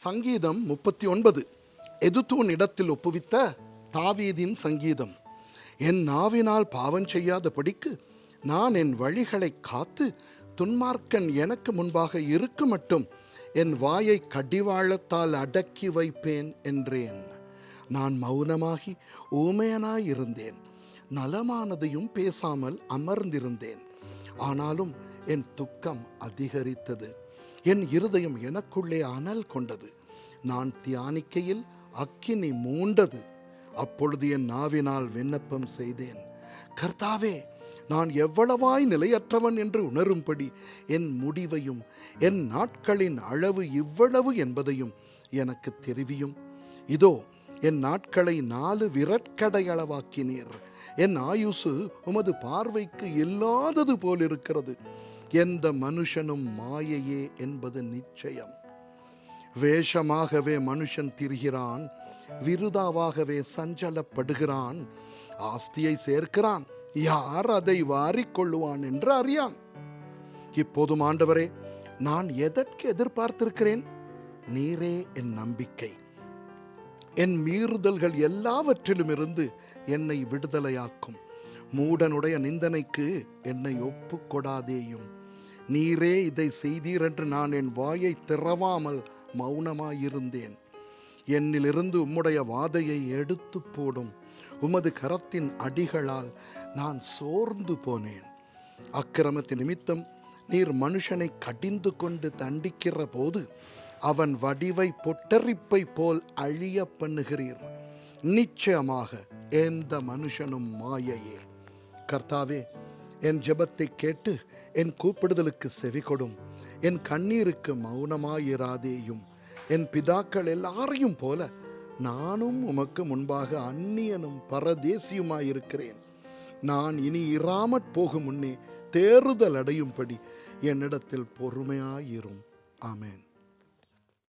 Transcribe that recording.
சங்கீதம் 39 எதுத்தூன் இடத்தில் ஒப்புவித்த தாவீதின் சங்கீதம். என் நாவினால் பாவம் செய்யாதபடிக்கு நான் என் வழிகளை காத்து துன்மார்க்கன் எனக்கு முன்பாக இருக்க மட்டும் என் வாயை கடிவாளத்தால் அடக்கி வைப்பேன் என்றேன். நான் மௌனமாகி ஊமையனாயிருந்தேன், நலமானதையும் பேசாமல் அமர்ந்திருந்தேன். ஆனாலும் என் துக்கம் அதிகரித்தது, என் இருதயம் எனக்குள்ளே அனல் கொண்டது. நான் தியானிக்கையில் அக்கினி மூண்டது. அப்பொழுது என் நாவினால் விண்ணப்பம் செய்தேன், கர்த்தாவே, நான் எவ்வளவாய் நிலையற்றவன் என்று உணரும்படி என் முடிவையும் என் நாட்களின் அளவு இவ்வளவு என்பதையும் எனக்கு தெரிவியும். இதோ என் நாட்களை 4 விரற்கடையளவாக்கினீர். என் ஆயுசு உமது பார்வைக்கு இல்லாதது போலிருக்கிறது. எந்த மனுஷனும் மாயையே என்பது நிச்சயம். வேஷமாகவே மனுஷன் திரிகிறான், விருதாவாகவே சஞ்சலப்படுகிறான். ஆஸ்தியை சேர்க்கிறான், யார் அதை வாரிக்கொள்ளுவான் என்று அறியான். இப்போதும் ஆண்டவரே, நான் எதற்கு எதிர்பார்த்திருக்கிறேன்? நீரே என் நம்பிக்கை. என் மீறுதல்கள் எல்லாவற்றிலும் இருந்து என்னை விடுதலையாக்கும். மூடனுடைய நிந்தனைக்கு என்னை ஒப்புக்கொடாதேயும். நீரே இதை செய்தீர் என்று நான் என் வாயை திறவாமல் மௌனமாயிருந்தேன். என்னிலிருந்து உம்முடைய வாதையை எடுத்து போடும். உமது கரத்தின் அடிகளால் நான் சோர்ந்து போனேன். அக்கிரமத்தின் நிமித்தம் நீர் மனுஷனை கடிந்து கொண்டு தண்டிக்கிற போது அவன் வடிவை பொட்டரிப்பை போல் அழிய பண்ணுகிறீர். நிச்சயமாக எந்த மனுஷனும் மாயையே. கர்த்தாவே, என் ஜெபத்தை கேட்டு என் கூப்பிடுதலுக்கு செவிகொடும். என் கண்ணீருக்கு மௌனமாயிராதேயும். என் பிதாக்கள் எல்லாரையும் போல நானும் உமக்கு முன்பாக அந்நியனும் பரதேசியுமாயிருக்கிறேன். நான் இனி இராமற் போகும் முன்னே தேறுதல் அடையும்படி என்னிடத்தில் பொறுமையாயிரும். ஆமென்.